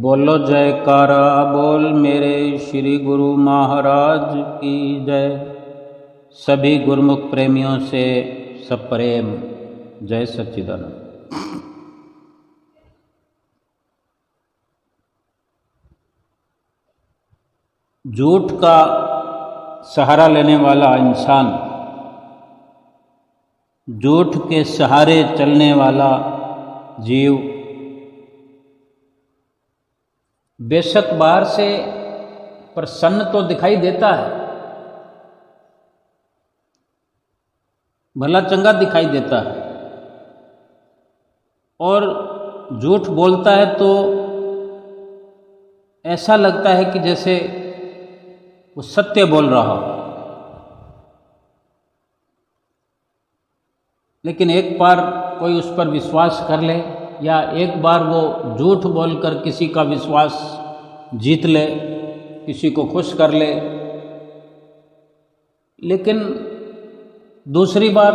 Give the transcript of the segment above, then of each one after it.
बोलो जयकारा बोल मेरे श्री गुरु महाराज की जय। सभी गुरुमुख प्रेमियों से सप्रेम जय सच्चिदानंद। झूठ का सहारा लेने वाला इंसान, झूठ के सहारे चलने वाला जीव बेशक बाहर से प्रसन्न तो दिखाई देता है, भला चंगा दिखाई देता है, और झूठ बोलता है तो ऐसा लगता है कि जैसे वो सत्य बोल रहा हो। लेकिन एक बार कोई उस पर विश्वास कर ले या एक बार वो झूठ बोलकर किसी का विश्वास जीत ले, किसी को खुश कर ले, लेकिन दूसरी बार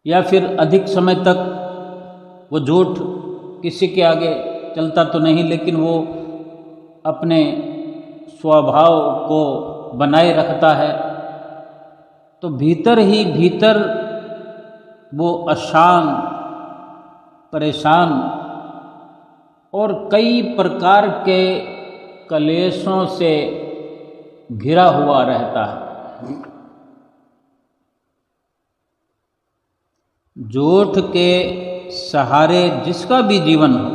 या फिर अधिक समय तक वो झूठ किसी के आगे चलता तो नहीं, लेकिन वो अपने स्वभाव को बनाए रखता है, तो भीतर ही भीतर वो अशांत, परेशान और कई प्रकार के कलेशों से घिरा हुआ रहता है। झूठ के सहारे जिसका भी जीवन हो,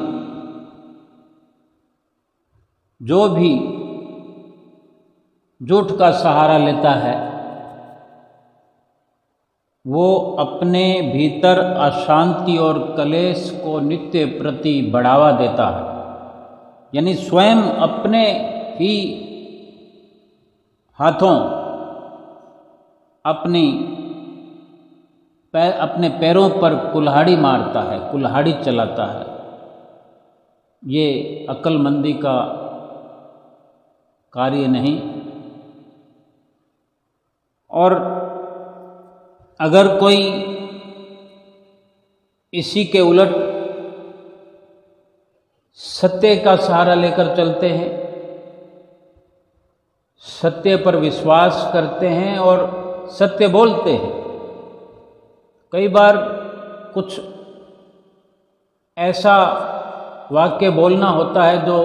जो भी झूठ का सहारा लेता है, वो अपने भीतर अशांति और कलेश को नित्य प्रति बढ़ावा देता है। यानी स्वयं अपने ही हाथों अपने पैरों पर कुल्हाड़ी मारता है, कुल्हाड़ी चलाता है। ये अक्लमंदी का कार्य नहीं। और अगर कोई इसी के उलट सत्य का सहारा लेकर चलते हैं, सत्य पर विश्वास करते हैं और सत्य बोलते हैं, कई बार कुछ ऐसा वाक्य बोलना होता है जो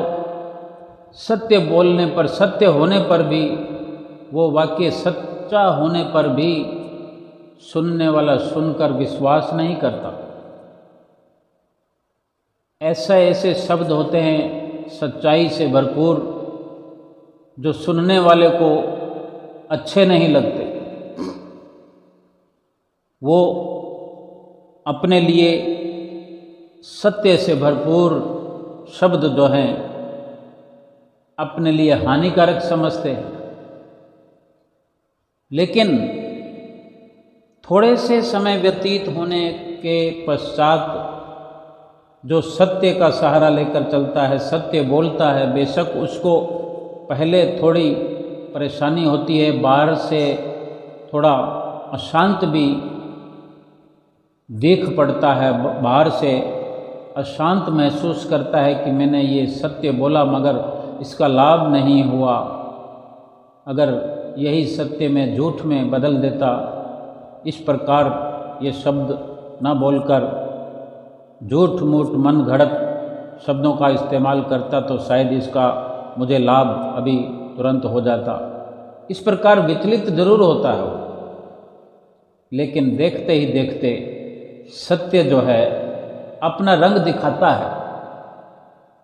सत्य बोलने पर, सत्य होने पर भी, वो वाक्य सच्चा होने पर भी सुनने वाला सुनकर विश्वास नहीं करता। ऐसे शब्द होते हैं सच्चाई से भरपूर, जो सुनने वाले को अच्छे नहीं लगते। वो अपने लिए सत्य से भरपूर शब्द जो हैं अपने लिए हानिकारक समझते हैं। लेकिन थोड़े से समय व्यतीत होने के पश्चात जो सत्य का सहारा लेकर चलता है, सत्य बोलता है, बेशक उसको पहले थोड़ी परेशानी होती है, बाहर से थोड़ा अशांत भी देख पड़ता है, बाहर से अशांत महसूस करता है कि मैंने ये सत्य बोला मगर इसका लाभ नहीं हुआ। अगर यही सत्य मैं झूठ में बदल देता, इस प्रकार ये शब्द न बोलकर झूठ मूठ मन घड़त शब्दों का इस्तेमाल करता तो शायद इसका मुझे लाभ अभी तुरंत हो जाता। इस प्रकार विचलित जरूर होता है, लेकिन देखते ही देखते सत्य जो है अपना रंग दिखाता है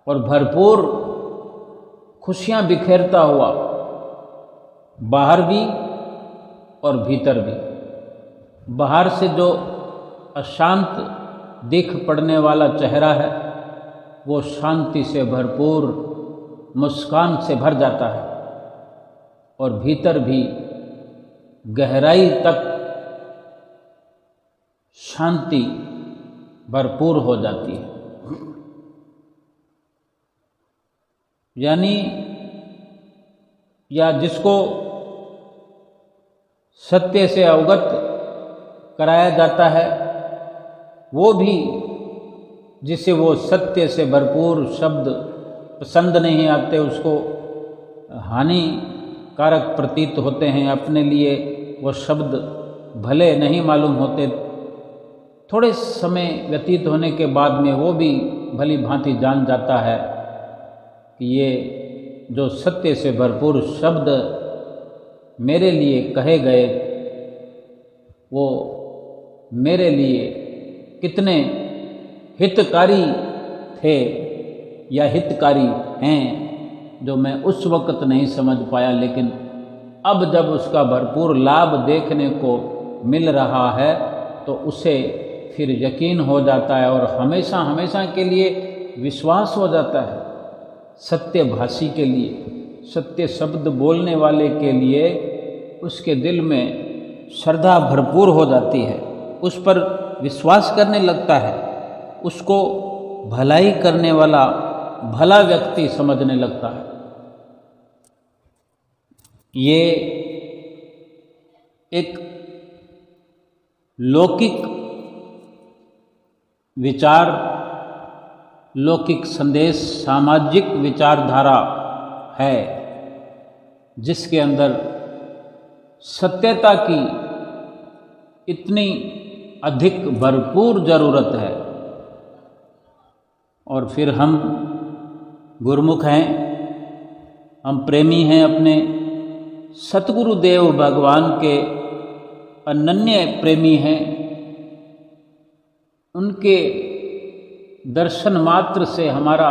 और भरपूर खुशियां बिखेरता हुआ बाहर भी और भीतर भी। बाहर से जो अशांत दिख पड़ने वाला चेहरा है, वो शांति से भरपूर मुस्कान से भर जाता है और भीतर भी गहराई तक शांति भरपूर हो जाती है। यानी या जिसको सत्य से अवगत कराया जाता है, वो भी जिसे वो सत्य से भरपूर शब्द पसंद नहीं आते, उसको हानिकारक प्रतीत होते हैं, अपने लिए वो शब्द भले नहीं मालूम होते, थोड़े समय व्यतीत होने के बाद में वो भी भली भांति जान जाता है कि ये जो सत्य से भरपूर शब्द मेरे लिए कहे गए वो मेरे लिए कितने हितकारी थे या हितकारी हैं, जो मैं उस वक्त नहीं समझ पाया, लेकिन अब जब उसका भरपूर लाभ देखने को मिल रहा है तो उसे फिर यकीन हो जाता है और हमेशा हमेशा के लिए विश्वास हो जाता है। सत्यभाषी के लिए, सत्य शब्द बोलने वाले के लिए उसके दिल में श्रद्धा भरपूर हो जाती है, उस पर विश्वास करने लगता है, उसको भलाई करने वाला भला व्यक्ति समझने लगता है। ये एक लौकिक विचार, लौकिक संदेश, सामाजिक विचारधारा है जिसके अंदर सत्यता की इतनी अधिक भरपूर ज़रूरत है। और फिर हम गुरुमुख हैं, हम प्रेमी हैं, अपने सतगुरुदेव भगवान के अनन्य प्रेमी हैं। उनके दर्शन मात्र से हमारा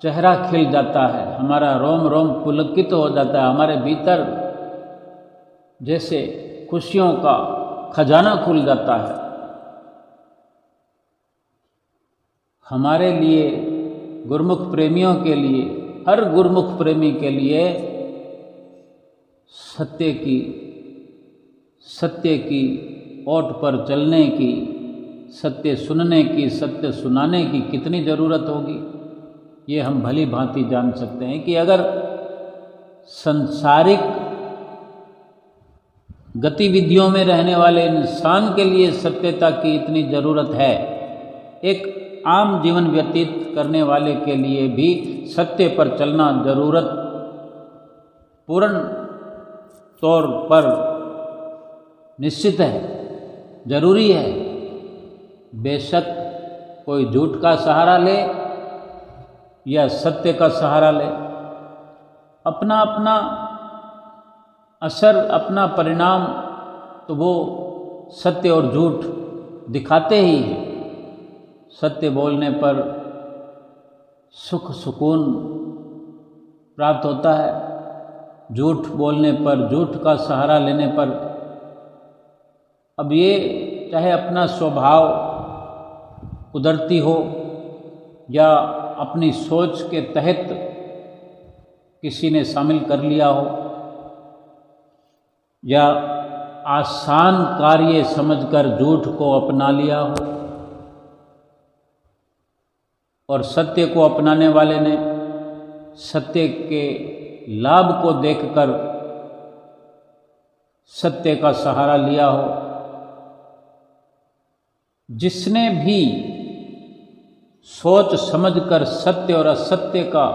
चेहरा खिल जाता है, हमारा रोम रोम पुलकित हो जाता है, हमारे भीतर जैसे खुशियों का खजाना खुल जाता है। हमारे लिए, गुरुमुख प्रेमियों के लिए, हर गुरुमुख प्रेमी के लिए सत्य की ओट पर चलने की, सत्य सुनने की, सत्य सुनाने की कितनी ज़रूरत होगी, ये हम भली भांति जान सकते हैं कि अगर संसारिक गतिविधियों में रहने वाले इंसान के लिए सत्यता की इतनी ज़रूरत है, एक आम जीवन व्यतीत करने वाले के लिए भी सत्य पर चलना ज़रूरत पूर्ण तौर पर निश्चित है, जरूरी है। बेशक कोई झूठ का सहारा ले या सत्य का सहारा ले, अपना अपना असर, अपना परिणाम तो वो सत्य और झूठ दिखाते ही हैं। सत्य बोलने पर सुख सुकून प्राप्त होता है, झूठ बोलने पर, झूठ का सहारा लेने पर, अब ये चाहे अपना स्वभाव कुदरती हो या अपनी सोच के तहत किसी ने शामिल कर लिया हो या आसान कार्य समझकर झूठ को अपना लिया हो, और सत्य को अपनाने वाले ने सत्य के लाभ को देखकर सत्य का सहारा लिया हो। जिसने भी सोच समझकर सत्य और असत्य का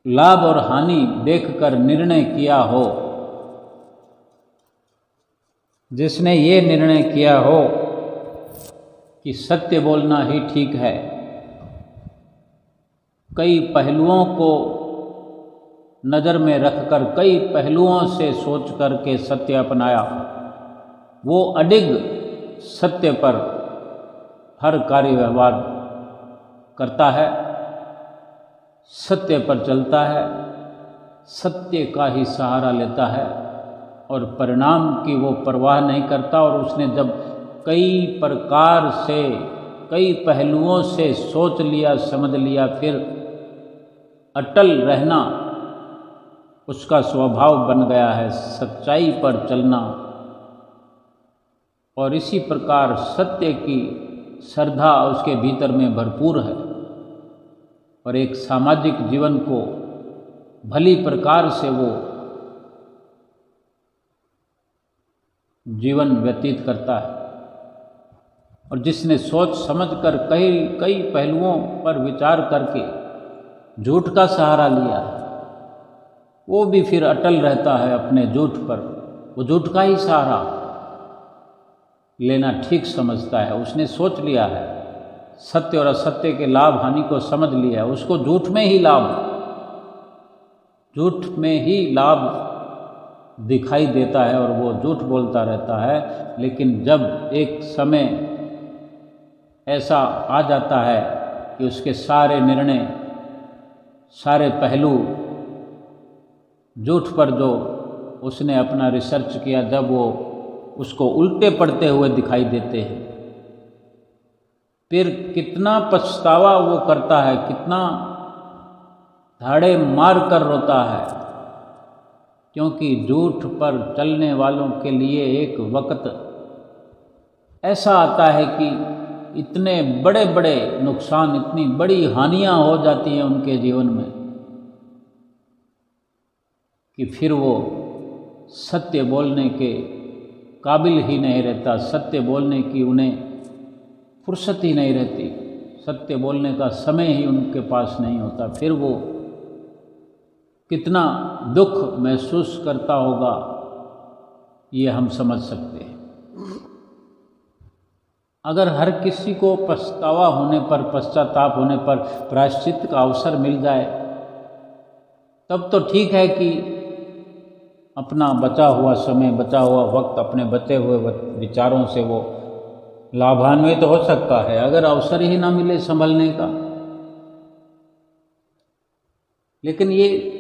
लाभ और हानि देखकर निर्णय किया हो, जिसने ये निर्णय किया हो कि सत्य बोलना ही ठीक है, कई पहलुओं को नज़र में रखकर, कई पहलुओं से सोच करके सत्य अपनाया, वो अडिग सत्य पर हर कार्य व्यवहार करता है, सत्य पर चलता है, सत्य का ही सहारा लेता है और परिणाम की वो परवाह नहीं करता। और उसने जब कई प्रकार से, कई पहलुओं से सोच लिया, समझ लिया, फिर अटल रहना उसका स्वभाव बन गया है, सच्चाई पर चलना। और इसी प्रकार सत्य की श्रद्धा उसके भीतर में भरपूर है और एक सामाजिक जीवन को भली प्रकार से वो जीवन व्यतीत करता है। और जिसने सोच समझकर कई कई पहलुओं पर विचार करके झूठ का सहारा लिया है, वो भी फिर अटल रहता है अपने झूठ पर। वो झूठ का ही सहारा लेना ठीक समझता है। उसने सोच लिया है, सत्य और असत्य के लाभ हानि को समझ लिया है। उसको झूठ में ही लाभ दिखाई देता है और वो झूठ बोलता रहता है। लेकिन जब एक समय ऐसा आ जाता है कि उसके सारे निर्णय, सारे पहलू झूठ पर जो उसने अपना रिसर्च किया, जब वो उसको उल्टे पड़ते हुए दिखाई देते हैं, फिर कितना पछतावा वो करता है, कितना धाड़े मार कर रोता है। क्योंकि झूठ पर चलने वालों के लिए एक वक्त ऐसा आता है कि इतने बड़े बड़े नुकसान, इतनी बड़ी हानियां हो जाती हैं उनके जीवन में कि फिर वो सत्य बोलने के काबिल ही नहीं रहता। सत्य बोलने की उन्हें फुर्सत ही नहीं रहती, सत्य बोलने का समय ही उनके पास नहीं होता। फिर वो कितना दुख महसूस करता होगा, ये हम समझ सकते हैं। अगर हर किसी को पछतावा होने पर, पश्चाताप होने पर प्रायश्चित का अवसर मिल जाए, तब तो ठीक है कि अपना बचा हुआ समय, बचा हुआ वक्त, अपने बचे हुए विचारों से वो लाभान्वित हो सकता है। अगर अवसर ही ना मिले संभलने का, लेकिन ये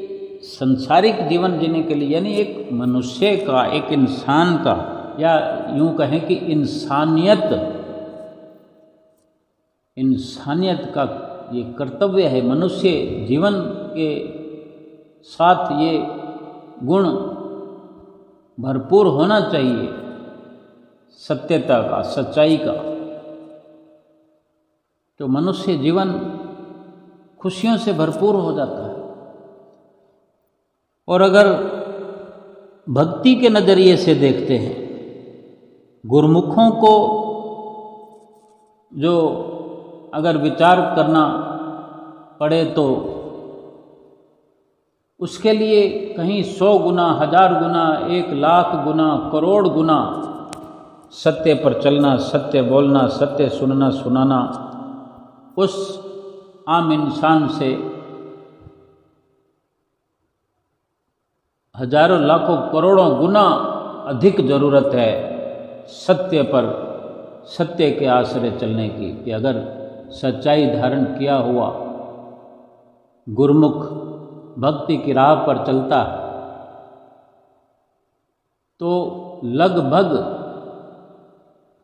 संसारिक जीवन जीने के लिए, यानी एक मनुष्य का, एक इंसान का, या यूं कहें कि इंसानियत का ये कर्तव्य है। मनुष्य जीवन के साथ ये गुण भरपूर होना चाहिए, सत्यता का, सच्चाई का। तो मनुष्य जीवन खुशियों से भरपूर हो जाता है। और अगर भक्ति के नज़रिए से देखते हैं, गुरुमुखों को जो अगर विचार करना पड़े तो उसके लिए कहीं 100 गुना, 1000 गुना, 1,00,000 गुना, करोड़ गुना सत्य पर चलना, सत्य बोलना, सत्य सुनना सुनाना उस आम इंसान से हजारों, लाखों, करोड़ों गुना अधिक ज़रूरत है सत्य पर, सत्य के आश्रय चलने की। कि अगर सच्चाई धारण किया हुआ गुरुमुख भक्ति की राह पर चलता तो लगभग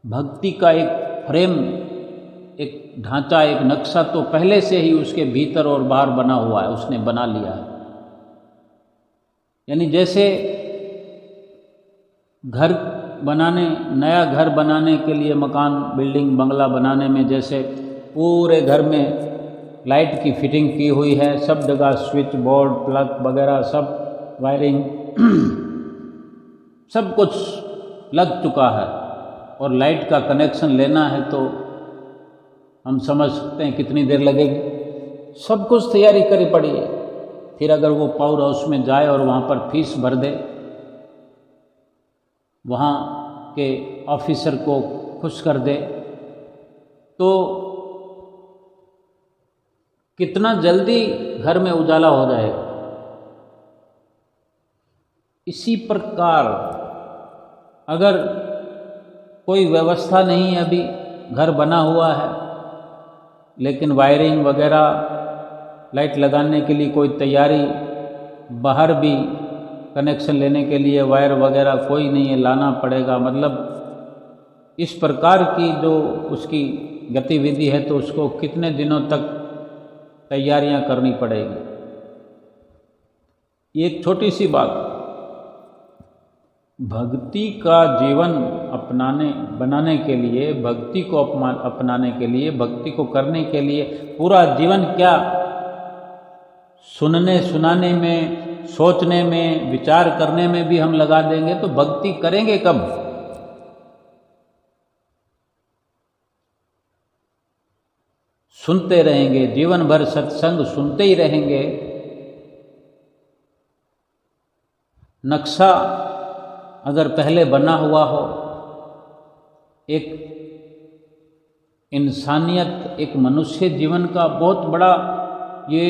भक्ति का एक फ्रेम, एक ढांचा, एक नक्शा तो पहले से ही उसके भीतर और बाहर बना हुआ है, उसने बना लिया है। यानी जैसे घर बनाने, नया घर बनाने के लिए, मकान, बिल्डिंग, बंगला बनाने में जैसे पूरे घर में लाइट की फिटिंग की हुई है, सब जगह स्विच बोर्ड, प्लग वगैरह, सब वायरिंग सब कुछ लग चुका है, और लाइट का कनेक्शन लेना है तो हम समझ सकते हैं कितनी देर लगेगी। सब कुछ तैयारी करी पड़ी है। फिर अगर वो पावर हाउस में जाए और वहाँ पर फीस भर दे, वहाँ के ऑफिसर को खुश कर दे, तो कितना जल्दी घर में उजाला हो जाएगा। इसी प्रकार अगर कोई व्यवस्था नहीं है, अभी घर बना हुआ है लेकिन वायरिंग वगैरह, लाइट लगाने के लिए कोई तैयारी, बाहर भी कनेक्शन लेने के लिए वायर वगैरह कोई नहीं है, लाना पड़ेगा। मतलब इस प्रकार की जो उसकी गतिविधि है तो उसको कितने दिनों तक तैयारियां करनी पड़ेगी। ये एक छोटी सी बात। भक्ति का जीवन बनाने के लिए, भक्ति को अपनाने के लिए, भक्ति को करने के लिए पूरा जीवन क्या सुनने सुनाने में, सोचने में, विचार करने में भी हम लगा देंगे तो भक्ति करेंगे कब? सुनते रहेंगे, जीवन भर सत्संग सुनते ही रहेंगे। नक्शा अगर पहले बना हुआ हो, एक इंसानियत, एक मनुष्य जीवन का बहुत बड़ा ये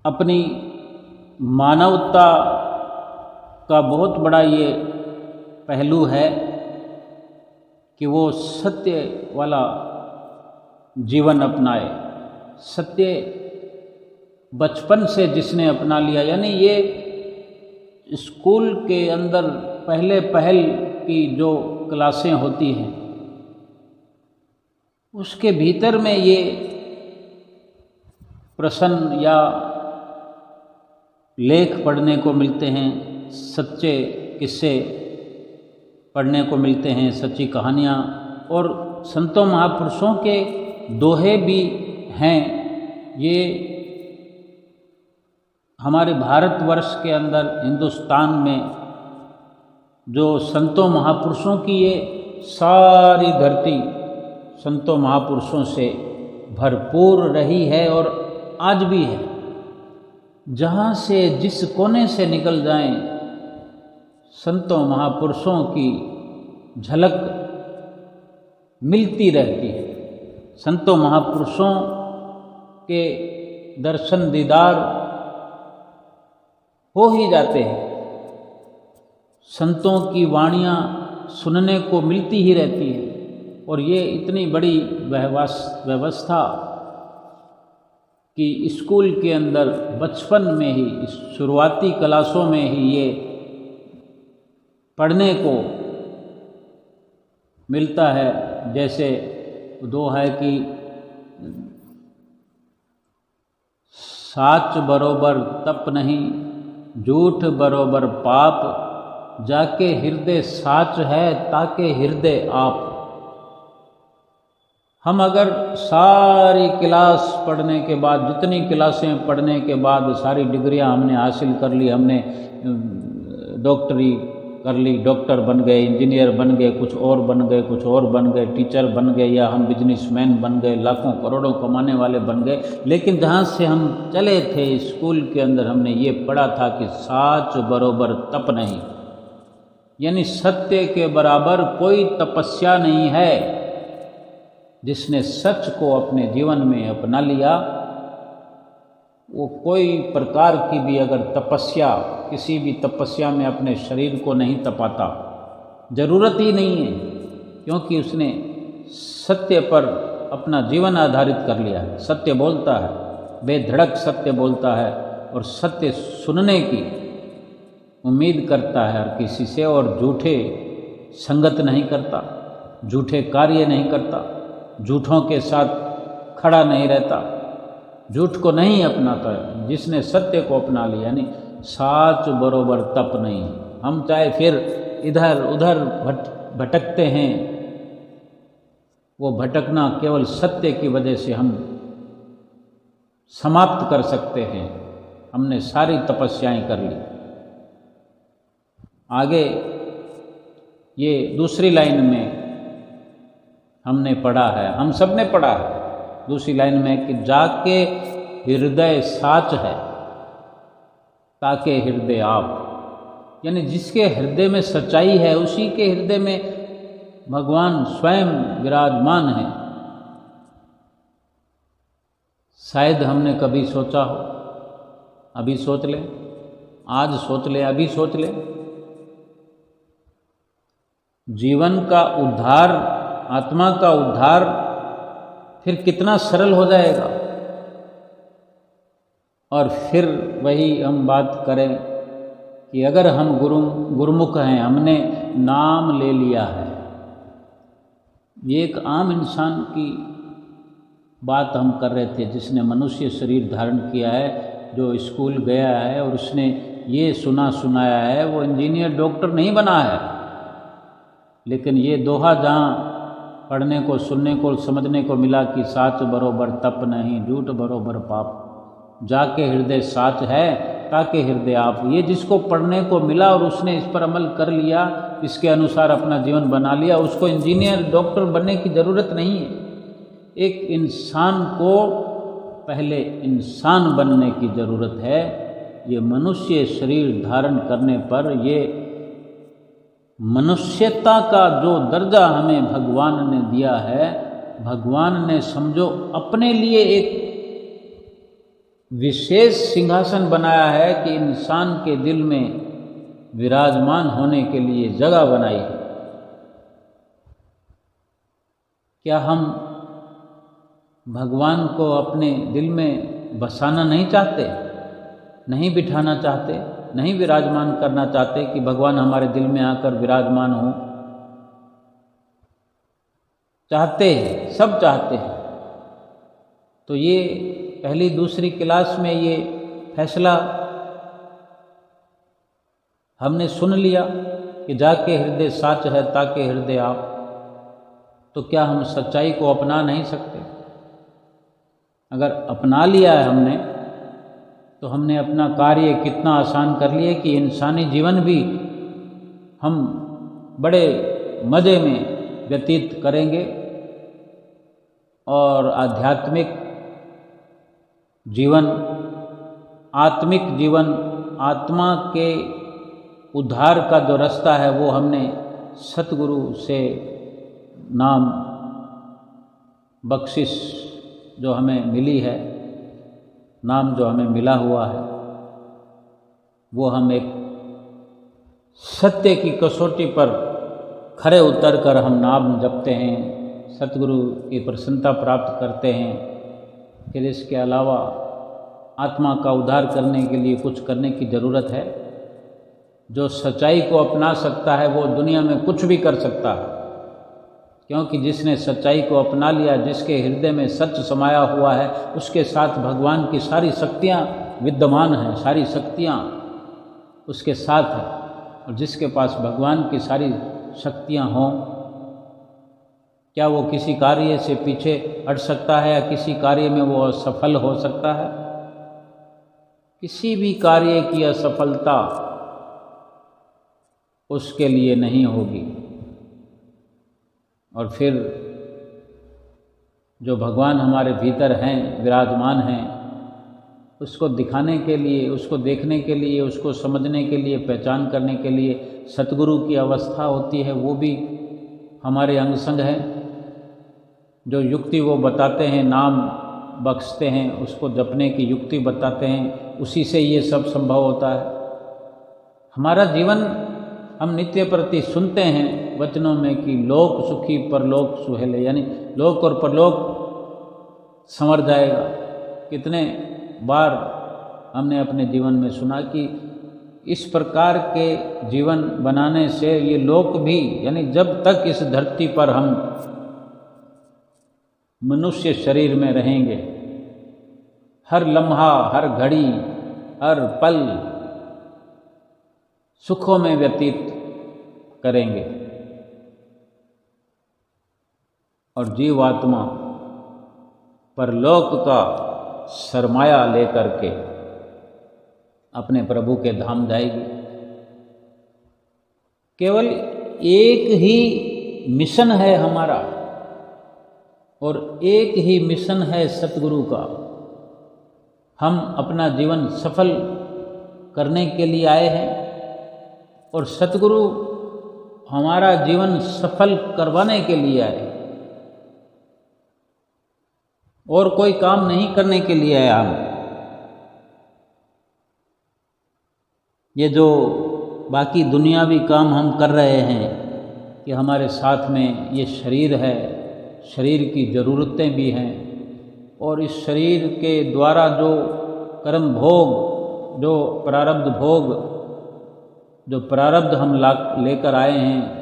अपनी मानवता का बहुत बड़ा ये पहलू है कि वो सत्य वाला जीवन अपनाए। सत्य बचपन से जिसने अपना लिया, यानी ये स्कूल के अंदर पहले पहल की जो क्लासें होती हैं उसके भीतर में ये प्रश्न या लेख पढ़ने को मिलते हैं, सच्चे किस्से पढ़ने को मिलते हैं, सच्ची कहानियाँ, और संतों महापुरुषों के दोहे भी हैं। ये हमारे भारतवर्ष के अंदर, हिंदुस्तान में जो संतों महापुरुषों की ये सारी धरती संतों महापुरुषों से भरपूर रही है और आज भी है। जहाँ से जिस कोने से निकल जाएं, संतों महापुरुषों की झलक मिलती रहती है। संतों महापुरुषों के दर्शन दीदार हो ही जाते हैं। संतों की वाणियाँ सुनने को मिलती ही रहती है। और ये इतनी बड़ी व्यवस्था कि स्कूल के अंदर बचपन में ही, शुरुआती क्लासों में ही ये पढ़ने को मिलता है। जैसे दो है कि साच बरोबर तप नहीं, झूठ बरोबर पाप, जाके हृदय साच है ताके हृदय आप। हम अगर सारी क्लास पढ़ने के बाद, जितनी क्लासें पढ़ने के बाद सारी डिग्रियां हमने हासिल कर ली, हमने डॉक्टरी कर ली, डॉक्टर बन गए, इंजीनियर बन गए, कुछ और बन गए, कुछ और बन गए, टीचर बन गए, या हम बिजनेसमैन बन गए, लाखों करोड़ों कमाने वाले बन गए, लेकिन जहाँ से हम चले थे स्कूल के अंदर हमने ये पढ़ा था कि साच बरोबर तप नहीं, यानी सत्य के बराबर कोई तपस्या नहीं है। जिसने सच को अपने जीवन में अपना लिया, वो कोई प्रकार की भी अगर तपस्या, किसी भी तपस्या में अपने शरीर को नहीं तपाता, ज़रूरत ही नहीं है, क्योंकि उसने सत्य पर अपना जीवन आधारित कर लिया है। सत्य बोलता है, बेधड़क सत्य बोलता है, और सत्य सुनने की उम्मीद करता है हर किसी से, और झूठे संगत नहीं करता, झूठे कार्य नहीं करता, झूठों के साथ खड़ा नहीं रहता, झूठ को नहीं अपनाता। जिसने सत्य को अपना लिया, यानी साच बरोबर तप नहीं। हम चाहे फिर इधर उधर भटकते हैं, वो भटकना केवल सत्य की वजह से हम समाप्त कर सकते हैं। हमने सारी तपस्याएं कर ली। आगे ये दूसरी लाइन में हमने पढ़ा है, हम सब ने पढ़ा है दूसरी लाइन में कि जाके हृदय साच है ताके हृदय आप, यानी जिसके हृदय में सच्चाई है उसी के हृदय में भगवान स्वयं विराजमान है। शायद हमने कभी सोचा हो, अभी सोच लें, आज सोच लें, अभी सोच लें। जीवन का उद्धार, आत्मा का उद्धार फिर कितना सरल हो जाएगा। और फिर वही हम बात करें कि अगर हम गुरुमुख हैं, हमने नाम ले लिया है, ये एक आम इंसान की बात हम कर रहे थे, जिसने मनुष्य शरीर धारण किया है, जो स्कूल गया है और उसने ये सुना सुनाया है, वो इंजीनियर डॉक्टर नहीं बना है, लेकिन ये दोहा जहाँ पढ़ने को, सुनने को, समझने को मिला कि साच बरोबर तप नहीं, झूठ बरोबर पाप, जाके हृदय साच है ताके हृदय आप। ये जिसको पढ़ने को मिला और उसने इस पर अमल कर लिया, इसके अनुसार अपना जीवन बना लिया, उसको इंजीनियर डॉक्टर बनने की ज़रूरत नहीं है। एक इंसान को पहले इंसान बनने की ज़रूरत है। ये मनुष्य शरीर धारण करने पर ये मनुष्यता का जो दर्जा हमें भगवान ने दिया है, भगवान ने समझो अपने लिए एक विशेष सिंहासन बनाया है कि इंसान के दिल में विराजमान होने के लिए जगह बनाई है। क्या हम भगवान को अपने दिल में बसाना नहीं चाहते, नहीं बिठाना चाहते, नहीं विराजमान करना चाहते कि भगवान हमारे दिल में आकर विराजमान हो? चाहते हैं, सब चाहते हैं। तो ये पहली दूसरी क्लास में ये फैसला हमने सुन लिया कि जाके हृदय साच है ताके हृदय आप। तो क्या हम सच्चाई को अपना नहीं सकते? अगर अपना लिया है हमने, तो हमने अपना कार्य कितना आसान कर लिया कि इंसानी जीवन भी हम बड़े मज़े में व्यतीत करेंगे और आध्यात्मिक जीवन, आत्मिक जीवन, आत्मा के उद्धार का जो रास्ता है वो हमने सतगुरु से नाम बख्शिश जो हमें मिली है, नाम जो हमें मिला हुआ है, वो हम एक सत्य की कसौटी पर खरे उतर कर हम नाम जपते हैं, सतगुरु की प्रसन्नता प्राप्त करते हैं। फिर इसके अलावा आत्मा का उद्धार करने के लिए कुछ करने की ज़रूरत है। जो सच्चाई को अपना सकता है वो दुनिया में कुछ भी कर सकता है, क्योंकि जिसने सच्चाई को अपना लिया, जिसके हृदय में सच समाया हुआ है, उसके साथ भगवान की सारी शक्तियाँ विद्यमान हैं, सारी शक्तियाँ उसके साथ हैं। और जिसके पास भगवान की सारी शक्तियाँ हों, क्या वो किसी कार्य से पीछे हट सकता है या किसी कार्य में वो असफल हो सकता है? किसी भी कार्य की असफलता उसके लिए नहीं होगी। और फिर जो भगवान हमारे भीतर हैं, विराजमान हैं, उसको दिखाने के लिए, उसको देखने के लिए, उसको समझने के लिए, पहचान करने के लिए सतगुरु की अवस्था होती है। वो भी हमारे अंग संग है। जो युक्ति वो बताते हैं, नाम बख्शते हैं, उसको जपने की युक्ति बताते हैं, उसी से ये सब संभव होता है। हमारा जीवन हम नित्य प्रति सुनते हैं वचनों में कि लोक सुखी परलोक सुहेले, यानी लोक और परलोक संवर जाएगा। कितने बार हमने अपने जीवन में सुना कि इस प्रकार के जीवन बनाने से ये लोक भी, यानी जब तक इस धरती पर हम मनुष्य शरीर में रहेंगे, हर लम्हा, हर घड़ी, हर पल सुखों में व्यतीत करेंगे। और जीवात्मा परलोक का सरमाया लेकर के अपने प्रभु के धाम जाएगी। केवल एक ही मिशन है हमारा, और एक ही मिशन है सतगुरु का। हम अपना जीवन सफल करने के लिए आए हैं और सतगुरु हमारा जीवन सफल करवाने के लिए आए, और कोई काम नहीं करने के लिए आए हम। ये जो बाकी दुनियावी काम हम कर रहे हैं कि हमारे साथ में ये शरीर है, शरीर की ज़रूरतें भी हैं, और इस शरीर के द्वारा जो कर्म भोग, जो प्रारब्ध भोग, जो प्रारब्ध हम लेकर आए हैं,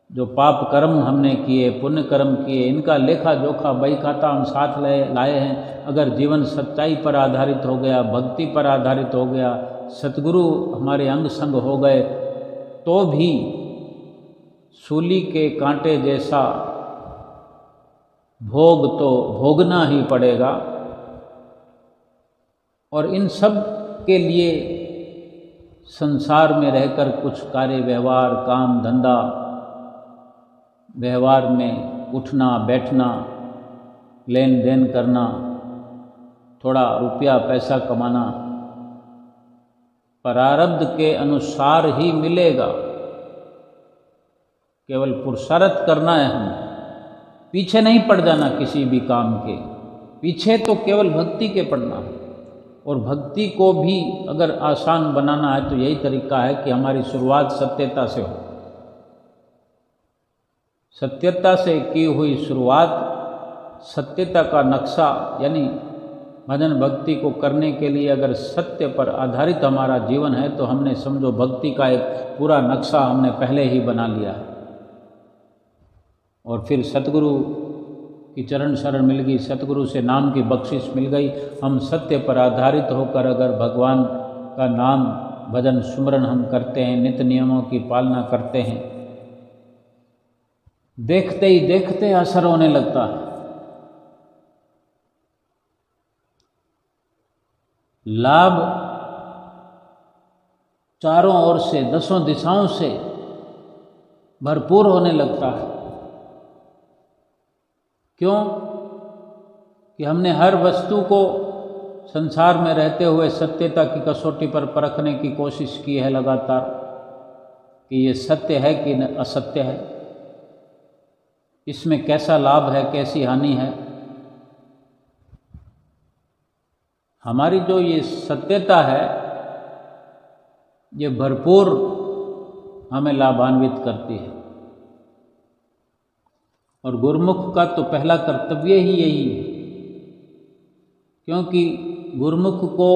जो पाप कर्म हमने किए, पुण्य कर्म किए, इनका लेखा जोखा बही खाता हम साथ लाए हैं। अगर जीवन सच्चाई पर आधारित हो गया, भक्ति पर आधारित हो गया, सतगुरु हमारे अंग संग हो गए, तो भी सूली के कांटे जैसा भोग तो भोगना ही पड़ेगा। और इन सब के लिए संसार में रहकर कुछ कार्य व्यवहार, काम धंधा, व्यवहार में उठना बैठना, लेन देन करना, थोड़ा रुपया पैसा कमाना प्रारब्ध के अनुसार ही मिलेगा। केवल पुरुषार्थ करना है, हमें पीछे नहीं पड़ जाना किसी भी काम के पीछे, तो केवल भक्ति के पड़ना है। और भक्ति को भी अगर आसान बनाना है तो यही तरीका है कि हमारी शुरुआत सत्यता से हो। सत्यता से की हुई शुरुआत, सत्यता का नक्शा, यानी भजन भक्ति को करने के लिए अगर सत्य पर आधारित हमारा जीवन है तो हमने समझो भक्ति का एक पूरा नक्शा हमने पहले ही बना लिया है। और फिर सतगुरु की चरण शरण मिल गई, सतगुरु से नाम की बख्शिश मिल गई। हम सत्य पर आधारित होकर अगर भगवान का नाम भजन सुमरन हम करते हैं, नित्य नियमों की पालना करते हैं, देखते ही देखते असर होने लगता है। लाभ चारों ओर से, दसों दिशाओं से भरपूर होने लगता है। क्यों? कि हमने हर वस्तु को संसार में रहते हुए सत्यता की कसौटी पर परखने की कोशिश की है लगातार, कि ये सत्य है कि असत्य है, इसमें कैसा लाभ है, कैसी हानि है। हमारी जो ये सत्यता है ये भरपूर हमें लाभान्वित करती है। और गुरुमुख का तो पहला कर्तव्य ही यही है, क्योंकि गुरुमुख को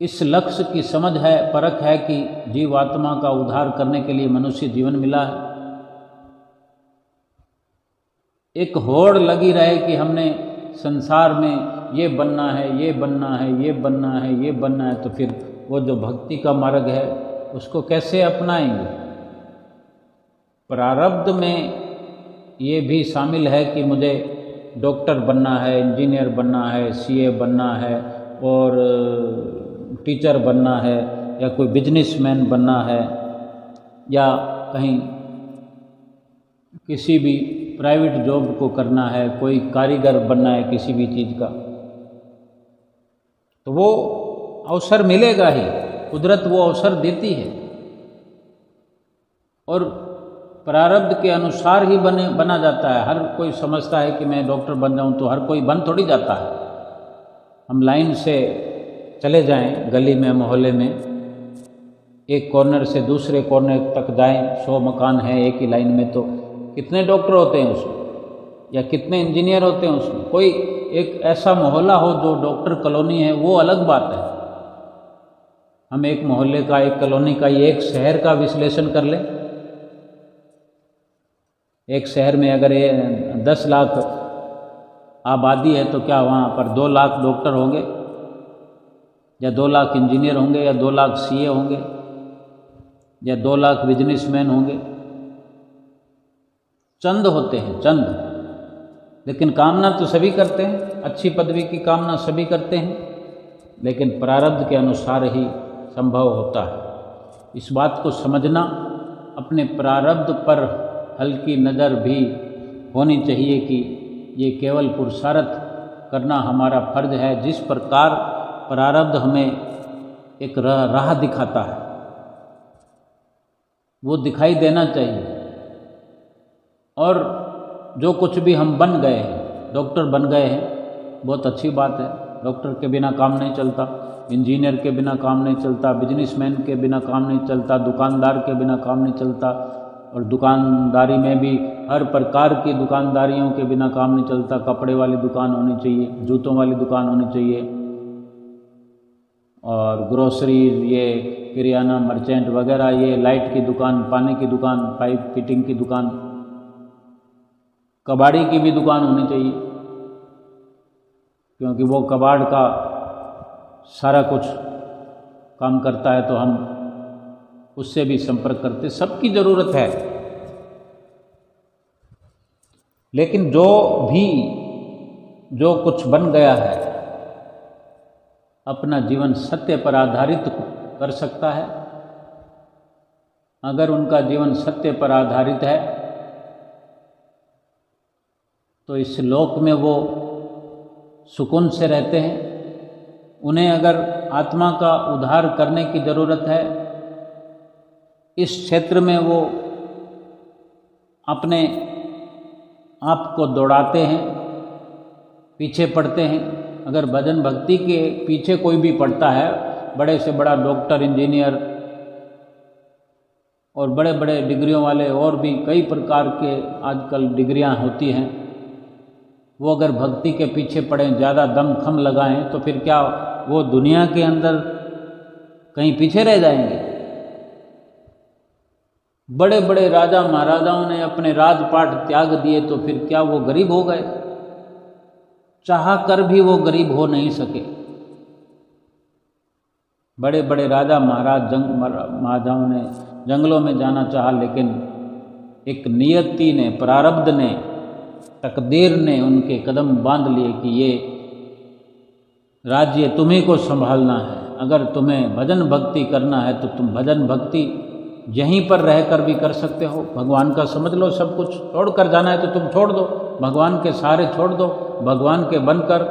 इस लक्ष्य की समझ है, परख है कि जीवात्मा का उद्धार करने के लिए मनुष्य जीवन मिला है। एक होड़ लगी रहे कि हमने संसार में ये बनना है, ये बनना है, ये बनना है, ये बनना है, तो फिर वो जो भक्ति का मार्ग है उसको कैसे अपनाएंगे। प्रारब्ध में ये भी शामिल है कि मुझे डॉक्टर बनना है, इंजीनियर बनना है, सीए बनना है, और टीचर बनना है, या कोई बिजनेसमैन बनना है, या कहीं किसी भी प्राइवेट जॉब को करना है, कोई कारीगर बनना है किसी भी चीज़ का, तो वो अवसर मिलेगा ही, कुदरत वो अवसर देती है। और प्रारब्ध के अनुसार ही बना जाता है। हर कोई समझता है कि मैं डॉक्टर बन जाऊं, तो हर कोई बन थोड़ी जाता है। हम लाइन से चले जाएं, गली में, मोहल्ले में, एक कॉर्नर से दूसरे कॉर्नर तक जाएं, 100 मकान है एक ही लाइन में, तो कितने डॉक्टर होते हैं उसमें, या कितने इंजीनियर होते हैं उसमें। कोई एक ऐसा मोहल्ला हो जो डॉक्टर कॉलोनी है, वो अलग बात है। हम एक मोहल्ले का, एक कॉलोनी का, एक शहर का विश्लेषण कर लें। एक शहर में अगर 10 लाख आबादी है तो क्या वहाँ पर 2 लाख डॉक्टर होंगे, या 2 लाख इंजीनियर होंगे, या 2 लाख सीए होंगे, या 2 लाख बिजनेसमैन होंगे? चंद होते हैं, चंद। लेकिन कामना तो सभी करते हैं, अच्छी पदवी की कामना सभी करते हैं, लेकिन प्रारब्ध के अनुसार ही संभव होता है। इस बात को समझना, अपने प्रारब्ध पर हल्की नज़र भी होनी चाहिए कि ये केवल पुरुषार्थ करना हमारा फर्ज है। जिस प्रकार प्रारब्ध हमें एक राह दिखाता है, वो दिखाई देना चाहिए। और जो कुछ भी हम बन गए हैं, डॉक्टर बन गए हैं, बहुत अच्छी बात है। डॉक्टर के बिना काम नहीं चलता, इंजीनियर के बिना काम नहीं चलता, बिजनेसमैन के बिना काम नहीं चलता, दुकानदार के बिना काम नहीं चलता। और दुकानदारी में भी हर प्रकार की दुकानदारियों के बिना काम नहीं चलता। कपड़े वाली दुकान होनी चाहिए, जूतों वाली दुकान होनी चाहिए, और ग्रोसरी, ये किराना, मर्चेंट वगैरह, ये लाइट की दुकान, पानी की दुकान, पाइप फिटिंग की दुकान, कबाड़ी की भी दुकान होनी चाहिए, क्योंकि वो कबाड़ का सारा कुछ काम करता है, तो हम उससे भी संपर्क करते। सबकी ज़रूरत है। लेकिन जो कुछ बन गया है, अपना जीवन सत्य पर आधारित कर सकता है। अगर उनका जीवन सत्य पर आधारित है तो इस लोक में वो सुकून से रहते हैं। उन्हें अगर आत्मा का उद्धार करने की ज़रूरत है, इस क्षेत्र में वो अपने आप को दौड़ाते हैं, पीछे पड़ते हैं। अगर भजन भक्ति के पीछे कोई भी पड़ता है, बड़े से बड़ा डॉक्टर, इंजीनियर और बड़े बड़े डिग्रियों वाले और भी कई प्रकार के आजकल डिग्रियां होती हैं, वो अगर भक्ति के पीछे पड़ें, ज़्यादा दम खम लगाएं, तो फिर क्या वो दुनिया के अंदर कहीं पीछे रह जाएंगे? बड़े बड़े राजा महाराजाओं ने अपने राजपाट त्याग दिए, तो फिर क्या वो गरीब हो गए? चाह कर भी वो गरीब हो नहीं सके। बड़े बड़े राजा महाराजाओं ने जंगलों में जाना चाहा, लेकिन एक नियति ने, प्रारब्ध ने, तकदीर ने उनके कदम बांध लिए कि ये राज्य तुम्हीं को संभालना है। अगर तुम्हें भजन भक्ति करना है तो तुम भजन भक्ति यहीं पर रहकर भी कर सकते हो। भगवान का समझ लो, सब कुछ छोड़ कर जाना है तो तुम छोड़ दो, भगवान के सहारे छोड़ दो, भगवान के बनकर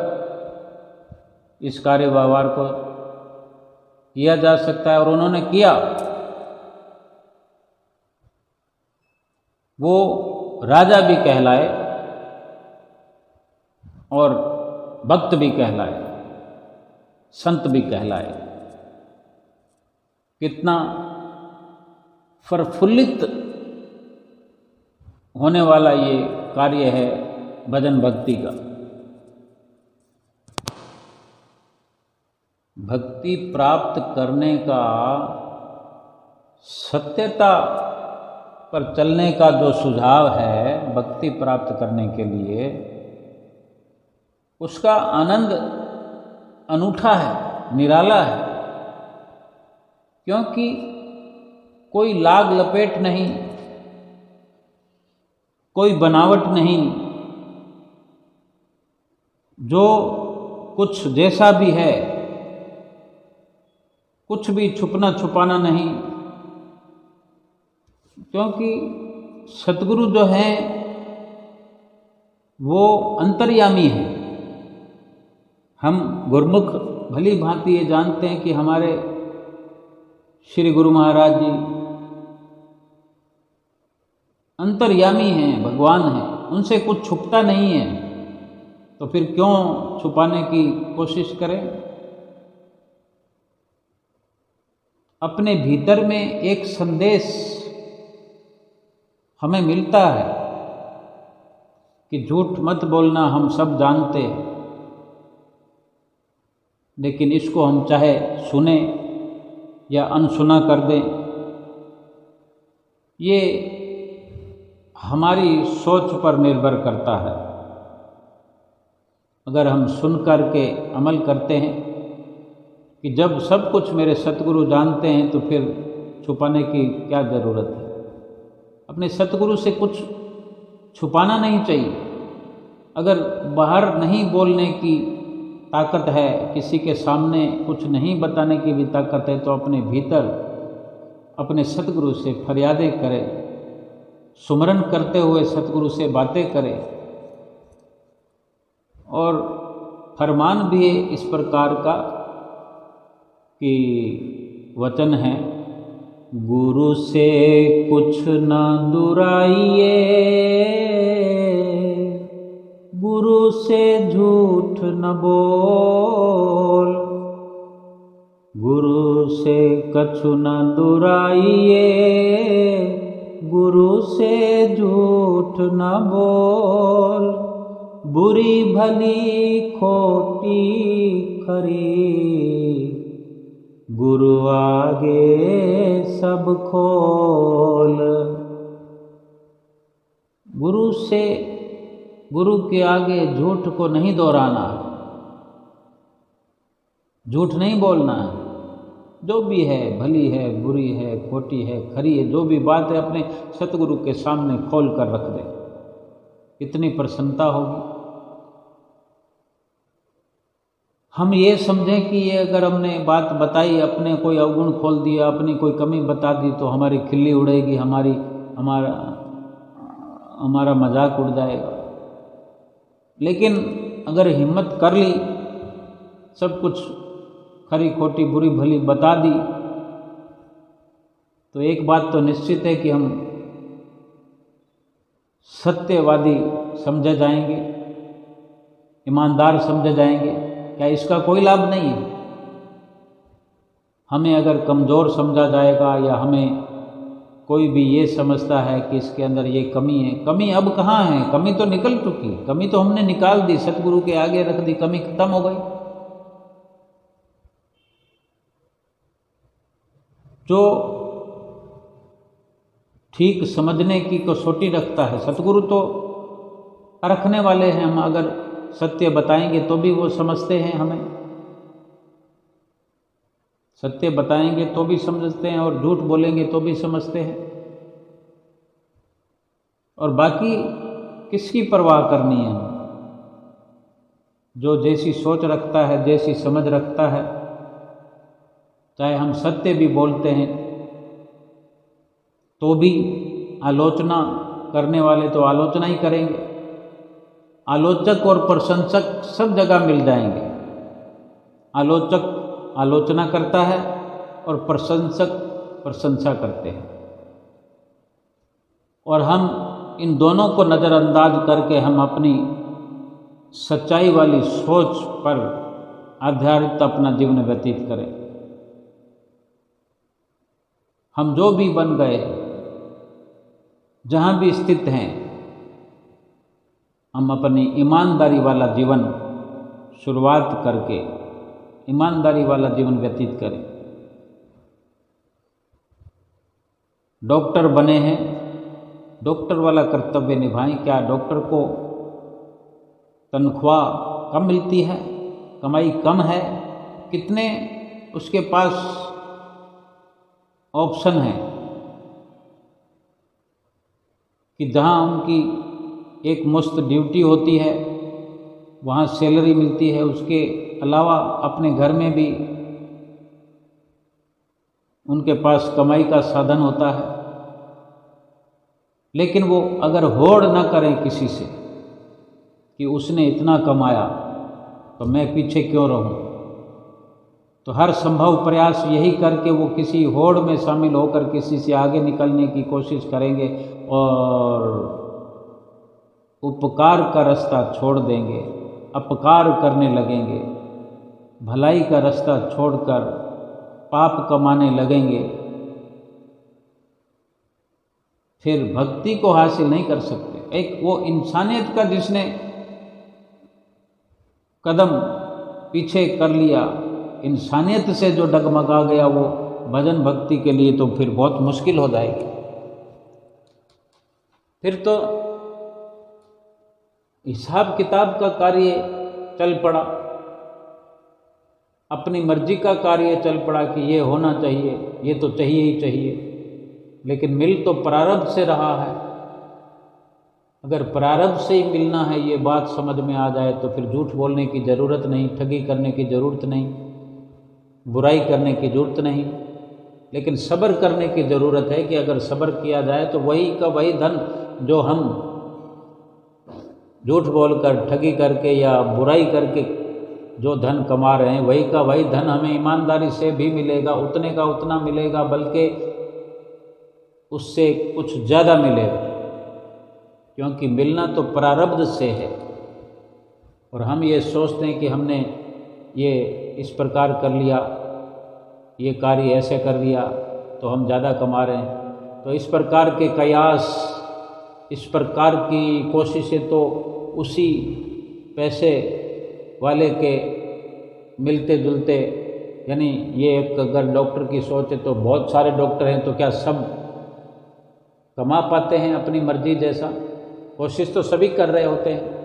इस कार्य व्यवहार को किया जा सकता है। और उन्होंने किया। वो राजा भी कहलाए और भक्त भी कहलाए, संत भी कहलाए। कितना प्रफुल्लित होने वाला ये कार्य है भजन भक्ति का। भक्ति प्राप्त करने का, सत्यता पर चलने का जो सुझाव है भक्ति प्राप्त करने के लिए, उसका आनंद अनूठा है, निराला है। क्योंकि कोई लाग लपेट नहीं, कोई बनावट नहीं, जो कुछ जैसा भी है, कुछ भी छुपना छुपाना नहीं। क्योंकि सतगुरु जो हैं वो अंतर्यामी हैं। हम गुरुमुख भली भांति ये जानते हैं कि हमारे श्री गुरु महाराज जी अंतर्यामी हैं, भगवान हैं, उनसे कुछ छुपता नहीं है। तो फिर क्यों छुपाने की कोशिश करें? अपने भीतर में एक संदेश हमें मिलता है कि झूठ मत बोलना, हम सब जानते हैं। लेकिन इसको हम चाहे सुने या अनसुना कर दें, ये हमारी सोच पर निर्भर करता है। अगर हम सुन कर के अमल करते हैं कि जब सब कुछ मेरे सतगुरु जानते हैं, तो फिर छुपाने की क्या ज़रूरत है? अपने सतगुरु से कुछ छुपाना नहीं चाहिए। अगर बाहर नहीं बोलने की ताकत है, किसी के सामने कुछ नहीं बताने की भी ताकत है, तो अपने भीतर अपने सतगुरु से फरियादें करें, सुमरन करते हुए सतगुरु से बातें करें। और फरमान भी इस प्रकार का कि वचन है, गुरु से कुछ न दुराइए, गुरु से झूठ न बोल, गुरु से कछु न दुराइए, गुरु से झूठ न बोल, बुरी भली खोटी खरी, गुरु आगे सब खोल। गुरु के आगे झूठ को नहीं दोहराना, झूठ नहीं बोलना। जो भी है, भली है, बुरी है, खोटी है, खरी है, जो भी बात है अपने सतगुरु के सामने खोल कर रख दे, इतनी प्रसन्नता होगी। हम ये समझें कि ये अगर हमने बात बताई, अपने कोई अवगुण खोल दिया, अपनी कोई कमी बता दी तो हमारी खिल्ली उड़ेगी, हमारा मजाक उड़ जाएगा। लेकिन अगर हिम्मत कर ली, सब कुछ खरी खोटी बुरी भली बता दी, तो एक बात तो निश्चित है कि हम सत्यवादी समझे जाएंगे, ईमानदार समझे जाएंगे। क्या इसका कोई लाभ नहीं है? हमें अगर कमज़ोर समझा जाएगा या हमें कोई भी ये समझता है कि इसके अंदर ये कमी है, कमी अब कहाँ है? कमी तो निकल चुकी, कमी तो हमने निकाल दी, सतगुरु के आगे रख दी, कमी खत्म हो गई। जो ठीक समझने की कसौटी रखता है, सतगुरु तो परखने वाले हैं। हम अगर सत्य बताएंगे तो भी वो समझते हैं, हमें सत्य बताएंगे तो भी समझते हैं, और झूठ बोलेंगे तो भी समझते हैं। और बाकी किसकी परवाह करनी है? जो जैसी सोच रखता है, जैसी समझ रखता है, चाहे हम सत्य भी बोलते हैं तो भी आलोचना करने वाले तो आलोचना ही करेंगे। आलोचक और प्रशंसक सब जगह मिल जाएंगे। आलोचक आलोचना करता है और प्रशंसक प्रशंसा करते हैं, और हम इन दोनों को नज़रअंदाज करके हम अपनी सच्चाई वाली सोच पर आधारित अपना जीवन व्यतीत करें। हम जो भी बन गए, जहाँ भी स्थित हैं, हम अपनी ईमानदारी वाला जीवन शुरुआत करके ईमानदारी वाला जीवन व्यतीत करें। डॉक्टर बने हैं, डॉक्टर वाला कर्तव्य निभाएं। क्या डॉक्टर को तनख्वाह कम मिलती है, कमाई कम है? कितने उसके पास ऑप्शन हैं कि जहाँ उनकी एक मुश्त ड्यूटी होती है, वहाँ सैलरी मिलती है, उसके अलावा अपने घर में भी उनके पास कमाई का साधन होता है। लेकिन वो अगर होड़ न करें किसी से कि उसने इतना कमाया तो मैं पीछे क्यों रहूं, तो हर संभव प्रयास यही करके वो किसी होड़ में शामिल होकर किसी से आगे निकलने की कोशिश करेंगे और उपकार का रास्ता छोड़ देंगे, अपकार करने लगेंगे, भलाई का रास्ता छोड़कर पाप कमाने लगेंगे। फिर भक्ति को हासिल नहीं कर सकते। एक वो इंसानियत का जिसने कदम पीछे कर लिया, इंसानियत से जो डगमगा गया, वो भजन भक्ति के लिए तो फिर बहुत मुश्किल हो जाएगी। फिर तो हिसाब किताब का कार्य चल पड़ा, अपनी मर्जी का कार्य चल पड़ा कि ये होना चाहिए, ये तो चाहिए ही चाहिए। लेकिन मिल तो प्रारब्ध से रहा है। अगर प्रारब्ध से ही मिलना है, ये बात समझ में आ जाए तो फिर झूठ बोलने की ज़रूरत नहीं, ठगी करने की ज़रूरत नहीं, बुराई करने की ज़रूरत नहीं। लेकिन सब्र करने की ज़रूरत है कि अगर सब्र किया जाए तो वही का वही धन जो हम झूठ बोलकर, ठगी करके या बुराई करके जो धन कमा रहे हैं, वही का वही धन हमें ईमानदारी से भी मिलेगा, उतने का उतना मिलेगा, बल्कि उससे कुछ ज़्यादा मिलेगा, क्योंकि मिलना तो प्रारब्ध से है। और हम ये सोचते हैं कि हमने ये इस प्रकार कर लिया, ये कार्य ऐसे कर दिया तो हम ज़्यादा कमा रहे हैं। तो इस प्रकार के कयास, इस प्रकार की कोशिशें तो उसी पैसे वाले के मिलते जुलते, यानी ये एक अगर डॉक्टर की सोच है तो बहुत सारे डॉक्टर हैं, तो क्या सब कमा पाते हैं अपनी मर्जी जैसा? कोशिश तो सभी कर रहे होते हैं,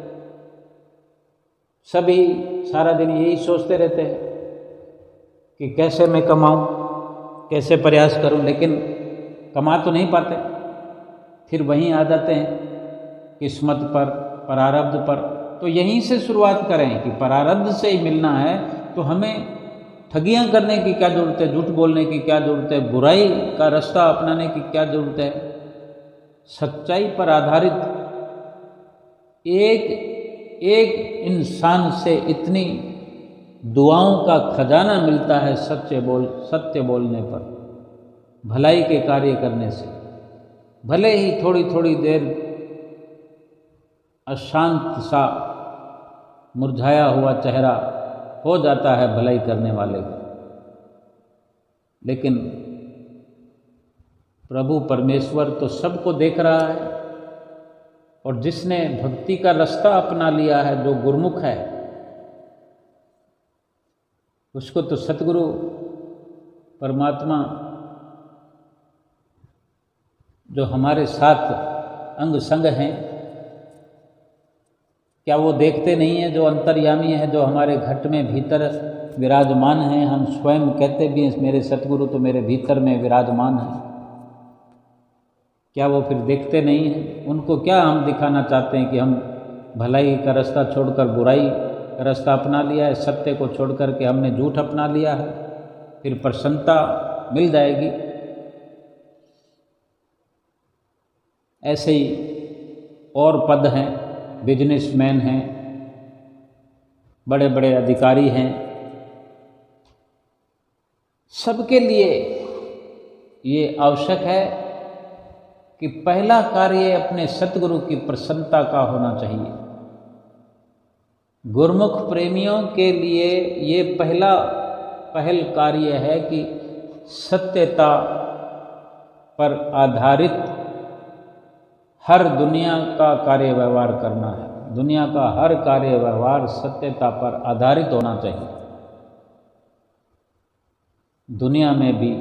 सभी सारा दिन यही सोचते रहते हैं कि कैसे मैं कमाऊं, कैसे प्रयास करूं, लेकिन कमा तो नहीं पाते। फिर वहीं आ जाते हैं किस्मत पर, प्रारब्ध पर। तो यहीं से शुरुआत करें कि प्रारब्ध से ही मिलना है तो हमें ठगियां करने की क्या ज़रूरत है, झूठ बोलने की क्या ज़रूरत है, बुराई का रास्ता अपनाने की क्या ज़रूरत है। सच्चाई पर आधारित एक एक इंसान से इतनी दुआओं का खजाना मिलता है सत्य बोलने पर, भलाई के कार्य करने से। भले ही थोड़ी थोड़ी देर अशांत सा मुरझाया हुआ चेहरा हो जाता है भलाई करने वाले का, लेकिन प्रभु परमेश्वर तो सबको देख रहा है। और जिसने भक्ति का रास्ता अपना लिया है, जो गुरमुख है, उसको तो सतगुरु परमात्मा जो हमारे साथ अंग संग हैं, क्या वो देखते नहीं हैं? जो अंतर्यामी है, जो हमारे घट में भीतर विराजमान हैं। हम स्वयं कहते भी हैं मेरे सतगुरु तो मेरे भीतर में विराजमान हैं। क्या वो फिर देखते नहीं हैं? उनको क्या हम दिखाना चाहते हैं कि हम भलाई का रास्ता छोड़कर बुराई का रास्ता अपना लिया है, सत्य को छोड़कर के हमने झूठ अपना लिया है, फिर प्रसन्नता मिल जाएगी। ऐसे ही और पद हैं, बिजनेसमैन हैं, बड़े बड़े अधिकारी हैं, सबके लिए ये आवश्यक है कि पहला कार्य अपने सतगुरु की प्रसन्नता का होना चाहिए। गुरमुख प्रेमियों के लिए ये पहल कार्य है कि सत्यता पर आधारित हर दुनिया का कार्य व्यवहार करना है। दुनिया का हर कार्य व्यवहार सत्यता पर आधारित होना चाहिए। दुनिया में भी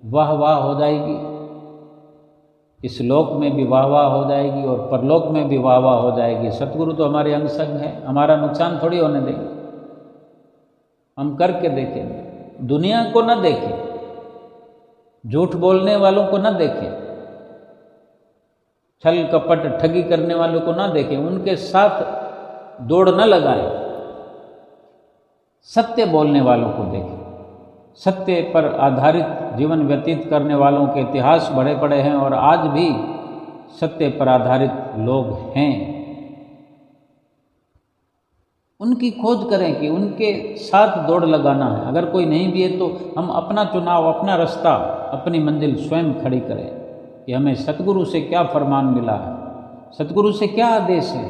वाह वाह हो जाएगी, इस लोक में भी वाह वाह हो जाएगी और परलोक में भी वाह वाह हो जाएगी। सतगुरु तो हमारे अंग संग हैं, हमारा नुकसान थोड़ी होने देंगे। हम करके देखेंगे, दुनिया को न देखें, झूठ बोलने वालों को न देखें, छल कपट ठगी करने वालों को ना देखें, उनके साथ दौड़ न लगाएं। सत्य बोलने वालों को देखें। सत्य पर आधारित जीवन व्यतीत करने वालों के इतिहास बड़े बड़े हैं और आज भी सत्य पर आधारित लोग हैं। उनकी खोज करें कि उनके साथ दौड़ लगाना है। अगर कोई नहीं भी है तो हम अपना चुनाव, अपना रास्ता, अपनी मंजिल स्वयं खड़ी करें कि हमें सतगुरु से क्या फरमान मिला है, सतगुरु से क्या आदेश है।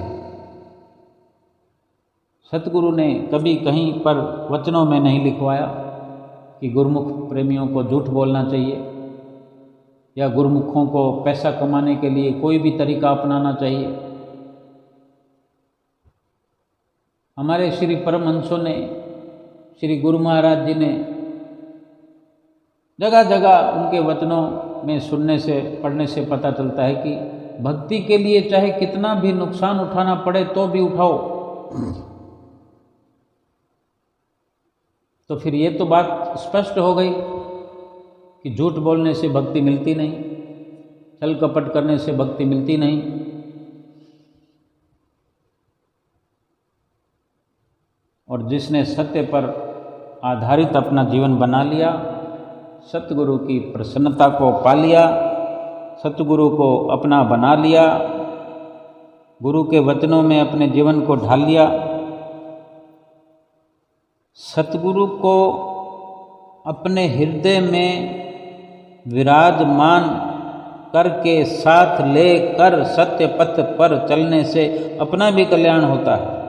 सतगुरु ने कभी कहीं पर वचनों में नहीं लिखवाया कि गुरुमुख प्रेमियों को झूठ बोलना चाहिए या गुरुमुखों को पैसा कमाने के लिए कोई भी तरीका अपनाना चाहिए। हमारे श्री परमहंसों ने, श्री गुरु महाराज जी ने जगह जगह उनके वचनों में सुनने से, पढ़ने से पता चलता है कि भक्ति के लिए चाहे कितना भी नुकसान उठाना पड़े तो भी उठाओ। तो फिर ये तो बात स्पष्ट हो गई कि झूठ बोलने से भक्ति मिलती नहीं, छल कपट करने से भक्ति मिलती नहीं। और जिसने सत्य पर आधारित अपना जीवन बना लिया, सतगुरु की प्रसन्नता को पा लिया, सतगुरु को अपना बना लिया, गुरु के वचनों में अपने जीवन को ढाल लिया, सतगुरु को अपने हृदय में विराजमान करके साथ लेकर सत्य पथ पर चलने से अपना भी कल्याण होता है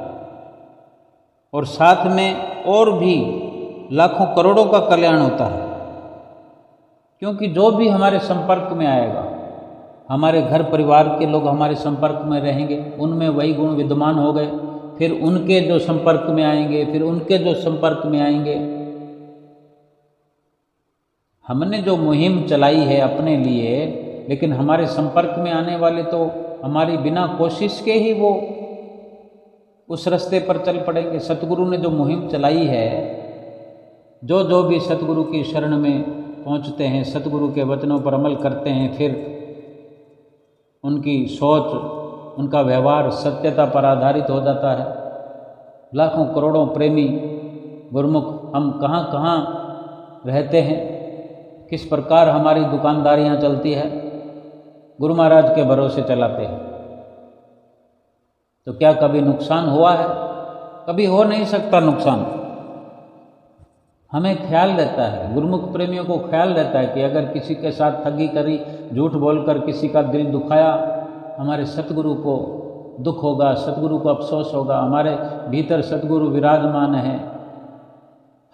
और साथ में और भी लाखों करोड़ों का कल्याण होता है। क्योंकि जो भी हमारे संपर्क में आएगा, हमारे घर परिवार के लोग हमारे संपर्क में रहेंगे, उनमें वही गुण विद्यमान हो गए, फिर उनके जो संपर्क में आएंगे, फिर उनके जो संपर्क में आएंगे। हमने जो मुहिम चलाई है अपने लिए, लेकिन हमारे संपर्क में आने वाले तो हमारी बिना कोशिश के ही वो उस रास्ते पर चल पड़ेंगे। सतगुरु ने जो मुहिम चलाई है, जो भी सतगुरु की शरण में पहुंचते हैं, सतगुरु के वचनों पर अमल करते हैं, फिर उनकी सोच, उनका व्यवहार सत्यता पर आधारित हो जाता है। लाखों करोड़ों प्रेमी गुरुमुख हम कहाँ कहाँ रहते हैं, किस प्रकार हमारी दुकानदारियाँ चलती है, गुरु महाराज के भरोसे चलाते हैं। तो क्या कभी नुकसान हुआ है? कभी हो नहीं सकता नुकसान। हमें ख्याल रहता है, गुरुमुख प्रेमियों को ख्याल रहता है कि अगर किसी के साथ ठगी करी, झूठ बोलकर किसी का दिल दुखाया, हमारे सतगुरु को दुख होगा, सतगुरु को अफसोस होगा। हमारे भीतर सतगुरु विराजमान है।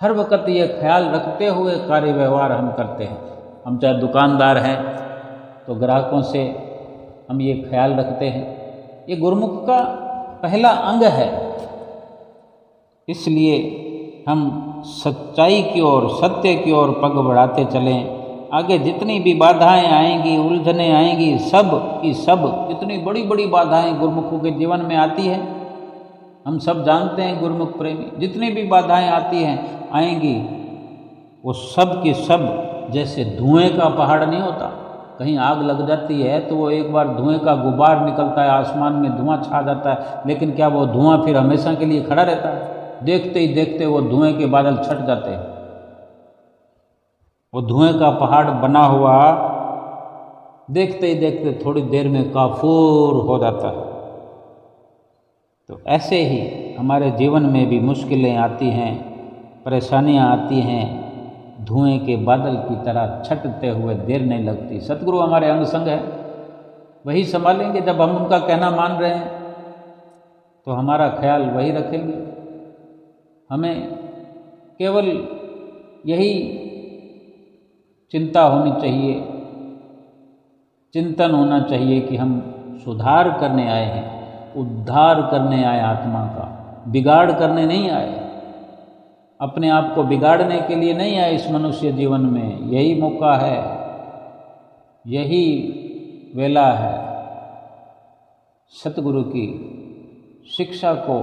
हर वक्त ये ख्याल रखते हुए कार्य व्यवहार हम करते हैं। हम चाहे दुकानदार हैं तो ग्राहकों से हम ये ख्याल रखते हैं। ये गुरुमुख का पहला अंग है। इसलिए हम सच्चाई की ओर, सत्य की ओर पग बढ़ाते चलें। आगे जितनी भी बाधाएं आएंगी, उलझनें आएंगी, सब की सब, इतनी बड़ी बड़ी बाधाएं गुरुमुखों के जीवन में आती है, हम सब जानते हैं। गुरुमुख प्रेमी जितनी भी बाधाएं आती हैं आएंगी, वो सब की सब जैसे धुएं का पहाड़ नहीं होता। कहीं आग लग जाती है तो वो एक बार धुएं का गुबार निकलता है, आसमान में धुआं छा जाता है, लेकिन क्या वो धुआं फिर हमेशा के लिए खड़ा रहता है? देखते ही देखते वो धुएं के बादल छट जाते हैं। वो धुएं का पहाड़ बना हुआ देखते ही देखते थोड़ी देर में काफूर हो जाता है। तो ऐसे ही हमारे जीवन में भी मुश्किलें आती हैं, परेशानियां आती हैं, धुएं के बादल की तरह छटते हुए देर नहीं लगती। सतगुरु हमारे अंग संग है, वही संभालेंगे। जब हम उनका कहना मान रहे हैं तो हमारा ख्याल वही रखेंगे। हमें केवल यही चिंता होनी चाहिए, चिंतन होना चाहिए कि हम सुधार करने आए हैं, उद्धार करने आए आत्मा का, बिगाड़ करने नहीं आए, अपने आप को बिगाड़ने के लिए नहीं आए इस मनुष्य जीवन में। यही मौका है, यही वेला है सतगुरु की शिक्षा को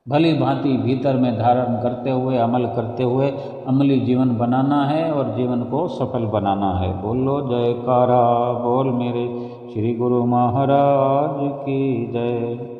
भली भांति भीतर में धारण करते हुए, अमल करते हुए अमली जीवन बनाना है और जीवन को सफल बनाना है। बोलो जयकारा बोल मेरे श्री गुरु महाराज की जय।